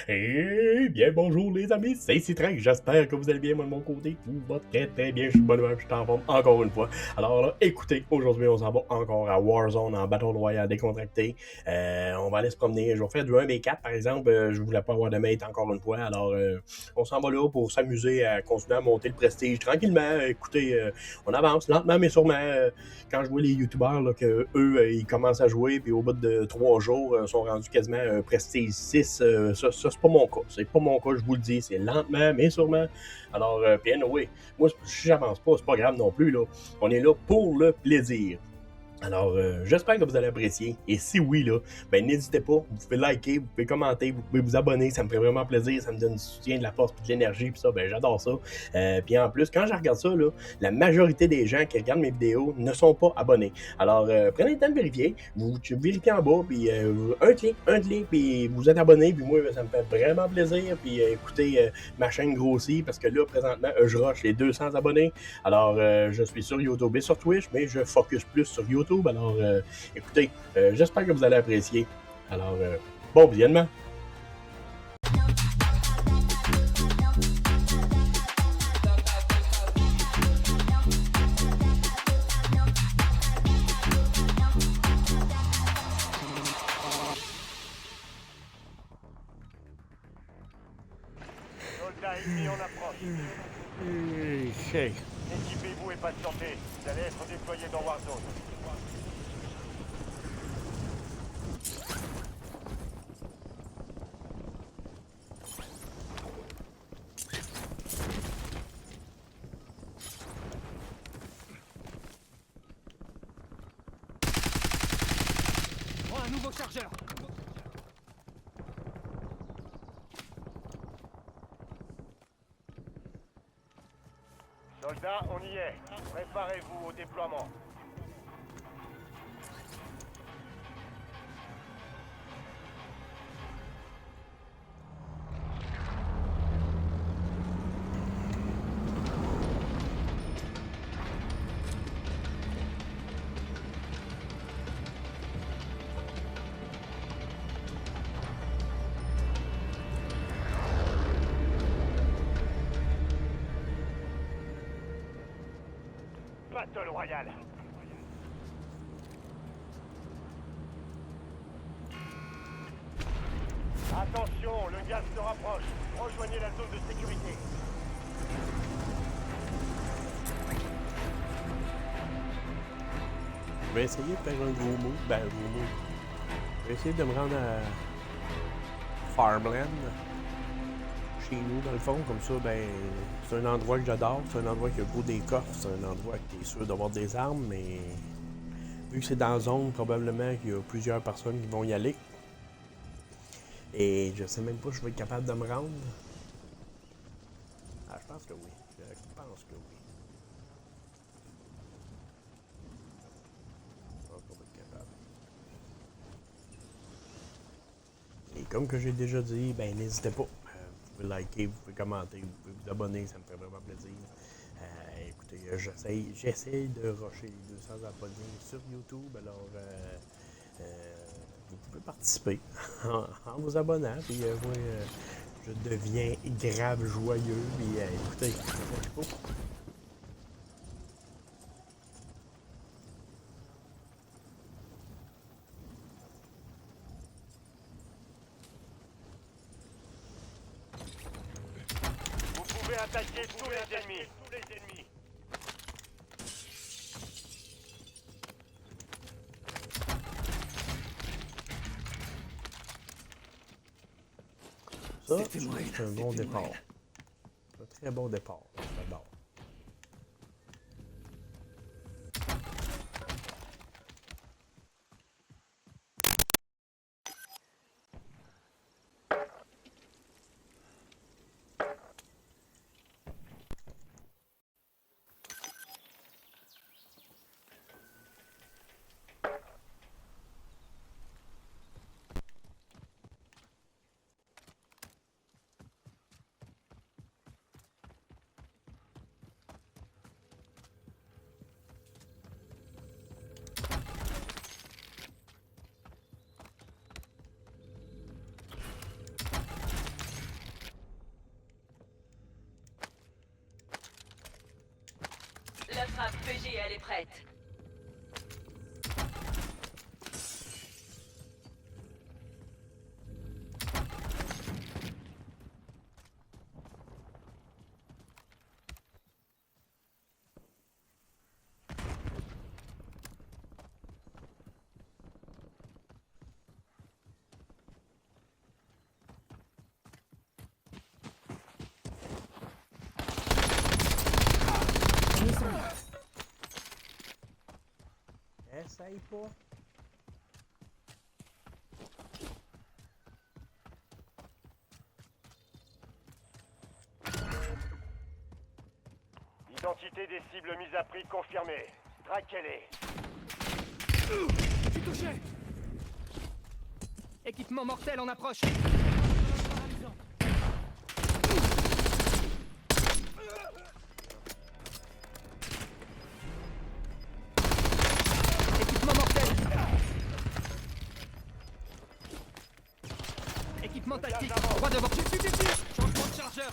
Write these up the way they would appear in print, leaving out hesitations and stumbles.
Eh bien, bonjour les amis, c'est Citrin. J'espère que vous allez bien, moi de mon côté. Tout va très très bien, je suis bonne humeur, je suis en forme encore une fois. Alors là, écoutez, aujourd'hui on s'en va encore à Warzone en Battle Royale décontracté. On va aller se promener, je vais faire du 1v4 par exemple. Je voulais pas avoir de mate encore une fois. Alors on s'en va là pour s'amuser à continuer à monter le prestige tranquillement. Écoutez, on avance lentement mais sûrement. Quand je vois les youtubeurs là, que eux ils commencent à jouer puis au bout de 3 jours sont rendus quasiment prestige 6, ça c'est pas mon cas, c'est pas mon cas, je vous le dis, c'est lentement mais sûrement. Alors puis anyway, moi si j'avance pas c'est pas grave non plus là, on est là pour le plaisir. Alors, j'espère que vous allez apprécier. Et si oui, là, ben n'hésitez pas. Vous pouvez liker, vous pouvez commenter, vous pouvez vous abonner. Ça me ferait vraiment plaisir. Ça me donne du soutien, de la force, puis de l'énergie. Puis ça, ben j'adore ça. Puis en plus, quand je regarde ça, là, la majorité des gens qui regardent mes vidéos ne sont pas abonnés. Alors, prenez le temps de vérifier. Vous vérifiez en bas, puis un clic, puis vous êtes abonné. Puis moi, ben, ça me fait vraiment plaisir. Puis écoutez, ma chaîne grossit parce que là, présentement, je rush les 200 abonnés. Alors, je suis sur YouTube et sur Twitch, mais je focus plus sur YouTube. Alors, écoutez, j'espère que vous allez apprécier. Alors, bon visionnement. Soldat ennemi en approche. Hey. Équipez-vous et patientez. Vous allez être déployés dans Warzone. Prends un nouveau chargeur. Soldats, on y est. Préparez-vous au déploiement. Battle Royale. Attention, le gaz se rapproche. Rejoignez la zone de sécurité. Je vais essayer de faire un gros mot. Ben, un gros mot. Je vais essayer de me rendre à Farmland. Chez nous, dans le fond, comme ça, ben, c'est un endroit que j'adore. C'est un endroit qui a gros des coffres. C'est un endroit qui est sûr d'avoir des armes, mais vu que c'est dans la zone, probablement qu'il y a plusieurs personnes qui vont y aller. Et je sais même pas si je vais être capable de me rendre. Ah, je pense que oui. Je pense que oui. Je pense qu'on va être capable. Et comme que j'ai déjà dit, ben n'hésitez pas. Vous pouvez liker, vous pouvez commenter, vous pouvez vous abonner, ça me fait vraiment plaisir. Écoutez, j'essaie de rusher les 200 abonnés sur YouTube, alors euh, vous pouvez participer en vous abonnant. Puis moi, je deviens grave joyeux. Puis écoutez, c'est pas. Vous pouvez attaquer tous les ennemis. Ça, c'est un bon départ. Un très bon départ. J'adore. frappe PGL est prête. Essaye pas. Identité des cibles mises à prix confirmée. Traquez-les. Je suis touché. Équipement mortel en approche. Équipement mortel. Équipement tactique. Droit devant. Je suis dessus. Changement de chargeur.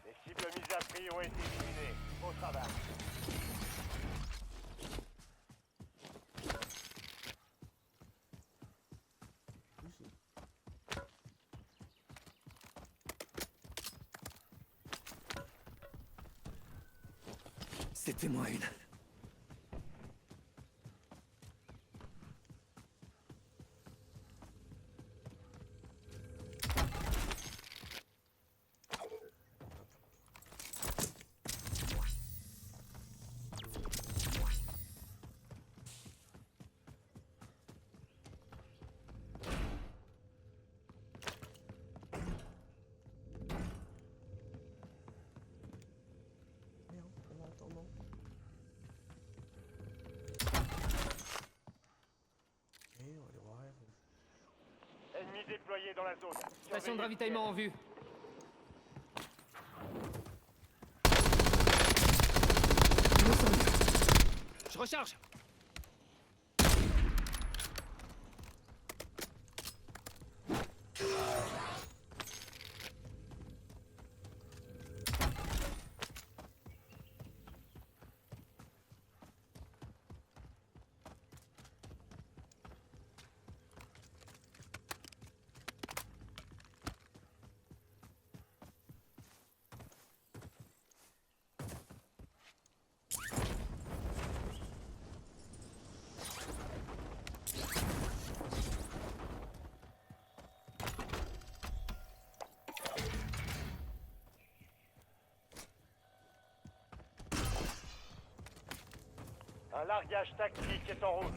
Les cibles mises à prix ont été éliminées. Au travail. C'était moi une. Ennemis déployés dans la zone. Station de ravitaillement en vue. Je recharge. Un largage tactique est en route.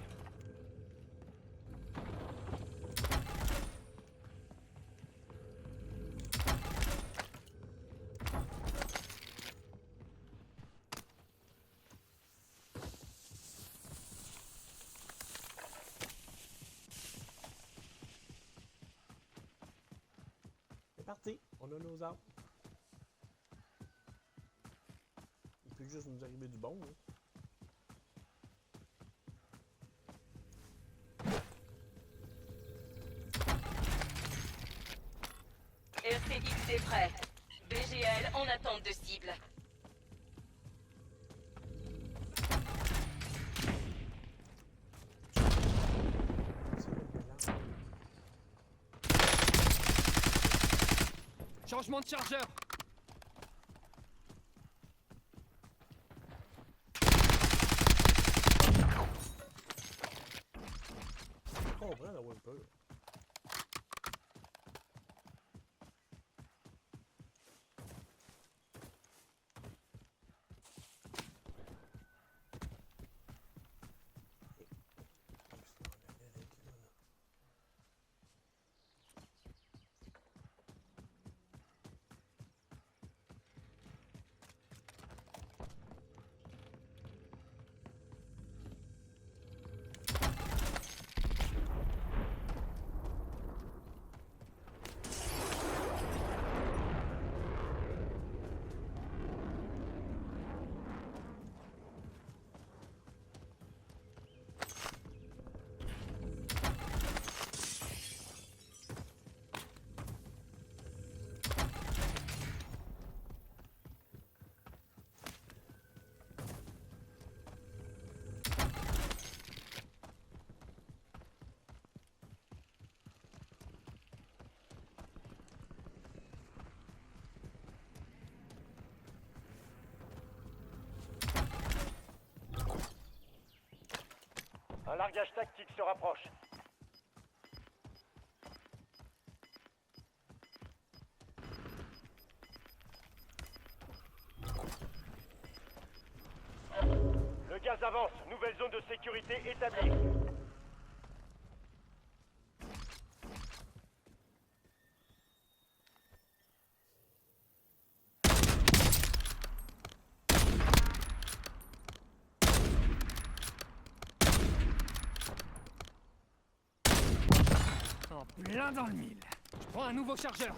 C'est parti, on a nos armes. Il peut juste nous arriver du bon, hein. RCX est prêt. BGL en attente de cible. Changement de chargeur. Je comprends d'avoir peur. Un largage tactique se rapproche. Le gaz avance. Nouvelle zone de sécurité établie. En plein dans le mille. Je prends un nouveau chargeur.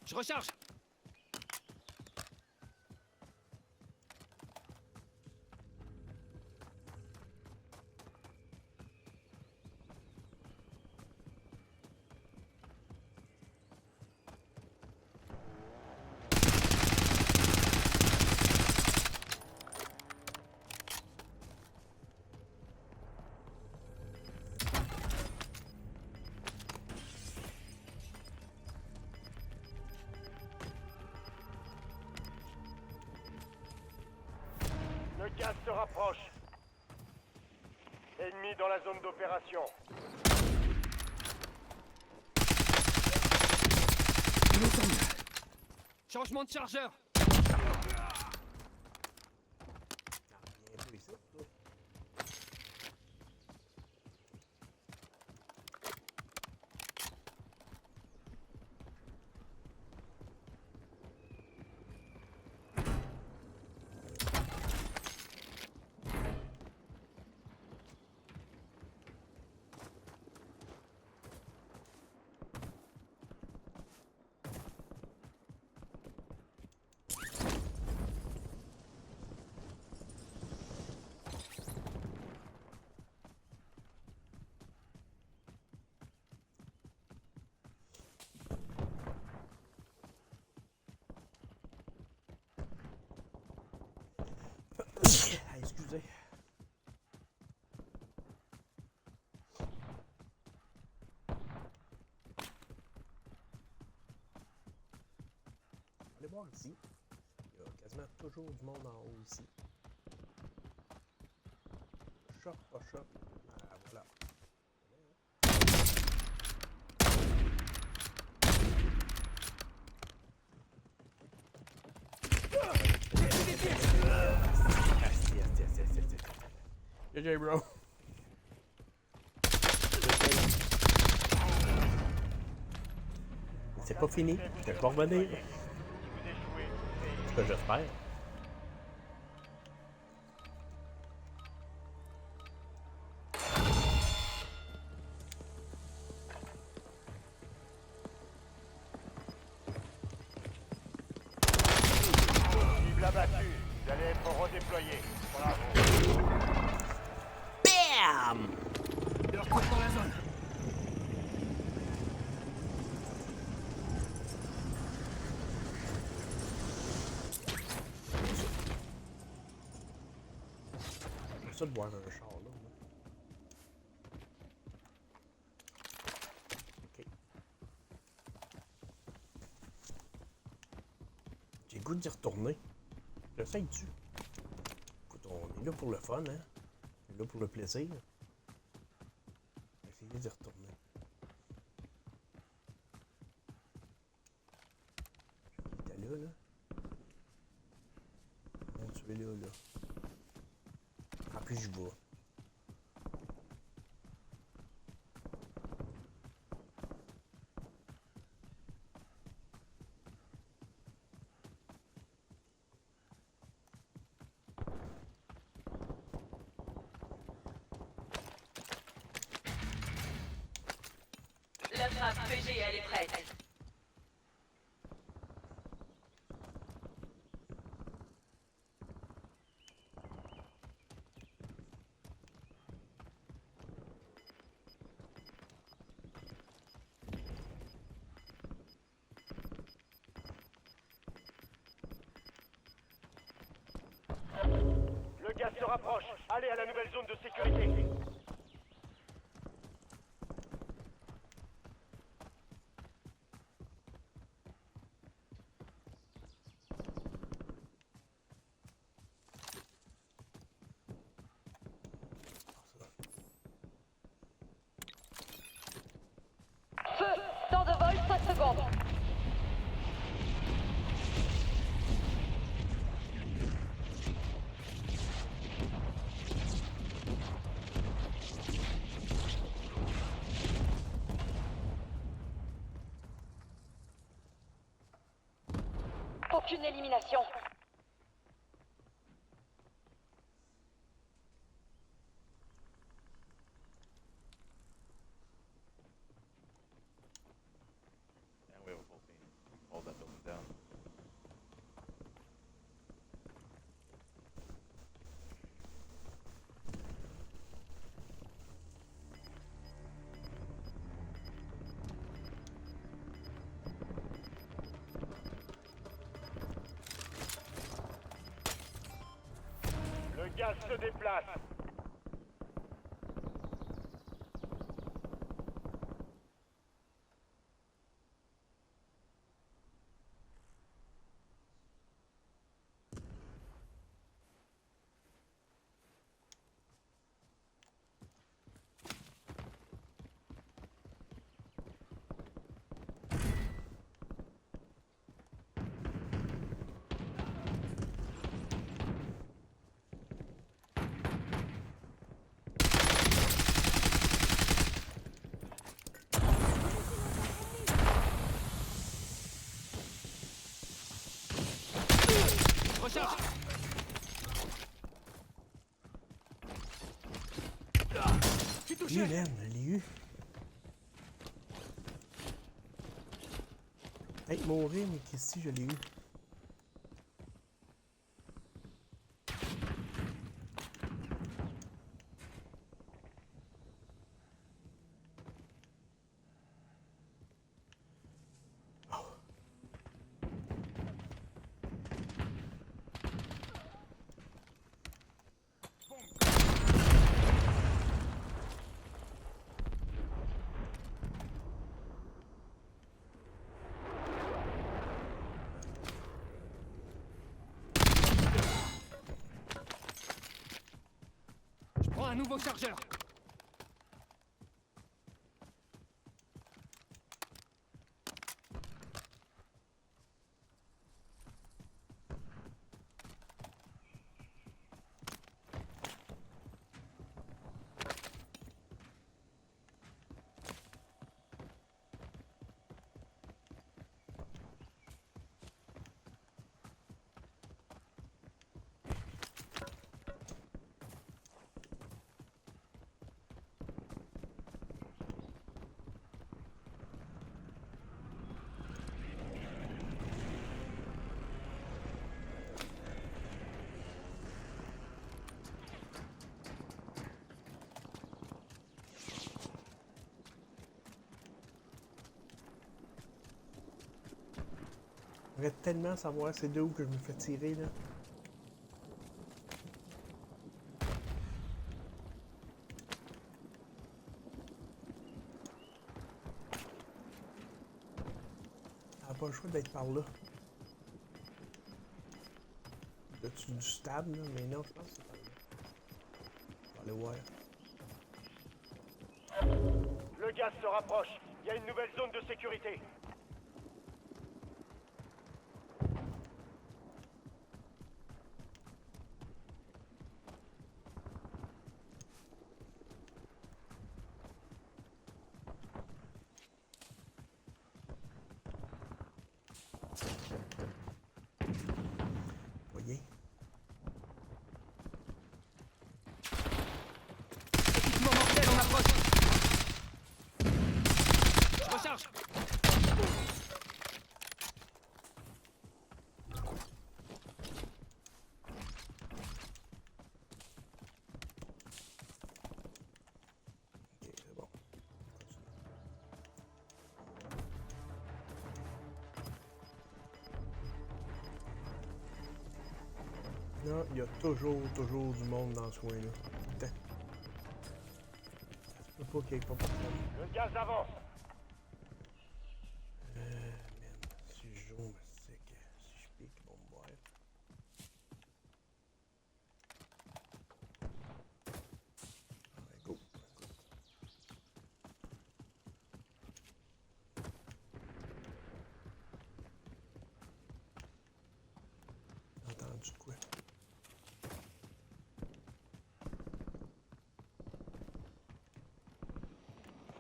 Je recharge. Le gaz se rapproche. Ennemi dans la zone d'opération. Changement de chargeur. Bien joué ça, toi. Ah, excusez. Allez voir ici. Il y a quasiment toujours du monde en haut ici. Shop, pas shop. Ah, voilà. Yes. GG, bro. C'est pas fini. Je vais pas revenir. Si vous échouez, Ce que j'espère. cible abattue. Vous allez être redéployé. Bravo. BAM! Leur court dans la zone. J'aime ça de boire un char là. Moi. Ok. J'ai le goût d'y retourner. J'essaye-tu? Écoute, on est là pour le fun, hein? On est là pour le plaisir. Essayer d'y retourner. Il était là, là. Non, tu es là, là. Ah, puis je vois. La frappe PGL est prête. rapproche. Allez à la nouvelle zone de sécurité. Feu! Temps de vol, 5 secondes. Aucune élimination. And we have a full team. Hold that building down. Le gaz se déplace. Recharge. Je suis touché. Man, je l'ai eu. Hey, mourir, mais qu'ici, je l'ai eu. Je prends un nouveau chargeur. J'aimerais tellement savoir c'est de où que je me fais tirer, là. Ça n'a pas le choix d'être par là. Là-dessus du stable, là, mais non, je pense que c'est par là. On va aller voir. Le gaz se rapproche. Il y a une nouvelle zone de sécurité. Voyez. Équipement mortel en approche. Je recharge. Non, il y a toujours du monde dans ce coin-là. Putain. Ça se peut pas qu'il y ait pas personne. Le gaz avance. Man, si je joue, c'est que si je pique, ils vont me voir. Allez, go. J'ai entendu de quoi?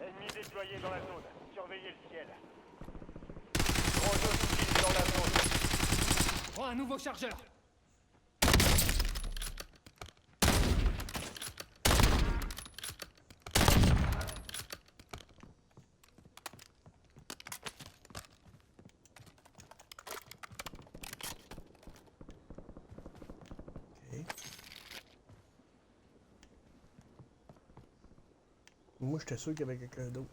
Ennemi déployé dans la zone. Surveillez le ciel. Gros hostile dans la zone. Prends un nouveau chargeur. Ok. Moi, j'étais sûr qu'il y avait quelqu'un d'autre.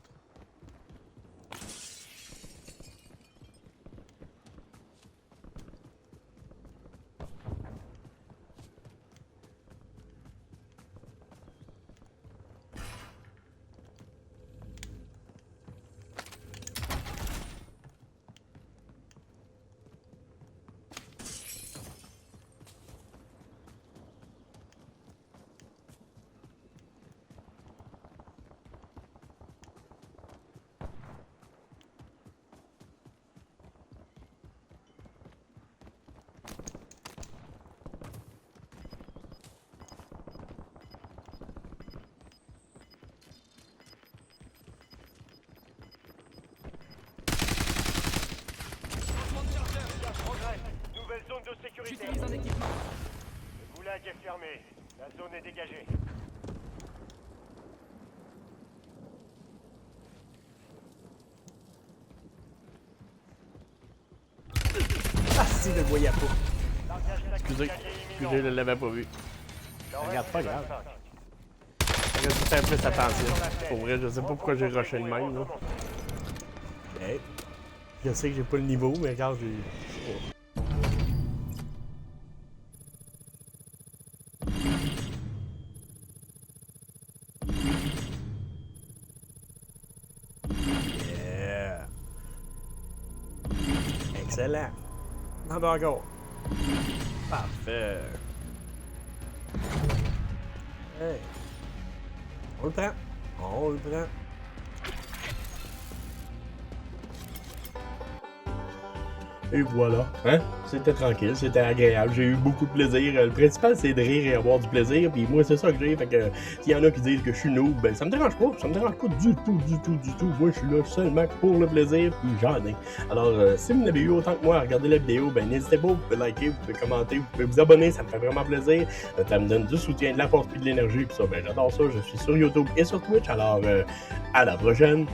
Changement de chargeur. Gaz progresse. Nouvelle zone de sécurité. J'utilise un équipement. Le goulag est fermé. La zone est dégagée. Ah, si, je le voyais pas. Largage tactique Excusez, allié excusez, imminent. je l'avais pas vu. Il en Regarde, reste pas grave. 25. J'ai dû faire plus attention. Pour vrai, je sais pas pourquoi j'ai rushé de même, là. Hey. Je sais que j'ai pas le niveau, mais regarde, j'ai. Yeah. Excellent. Ah ben encore. Parfait. Hey. On le prend. On le prend. Et voilà, hein? C'était tranquille, c'était agréable, j'ai eu beaucoup de plaisir. Le principal, c'est de rire et avoir du plaisir, puis moi, c'est ça que j'ai. Fait que s'il y en a qui disent que je suis noob, ben ça me dérange pas du tout. Moi, je suis là seulement pour le plaisir, puis j'en ai. Alors, si vous n'avez eu autant que moi à regarder la vidéo, ben n'hésitez pas, vous pouvez liker, vous pouvez commenter, vous pouvez vous abonner, ça me fait vraiment plaisir. Ça me donne du soutien, de la force, puis de l'énergie, puis ça, ben j'adore ça. Je suis sur YouTube et sur Twitch, alors à la prochaine!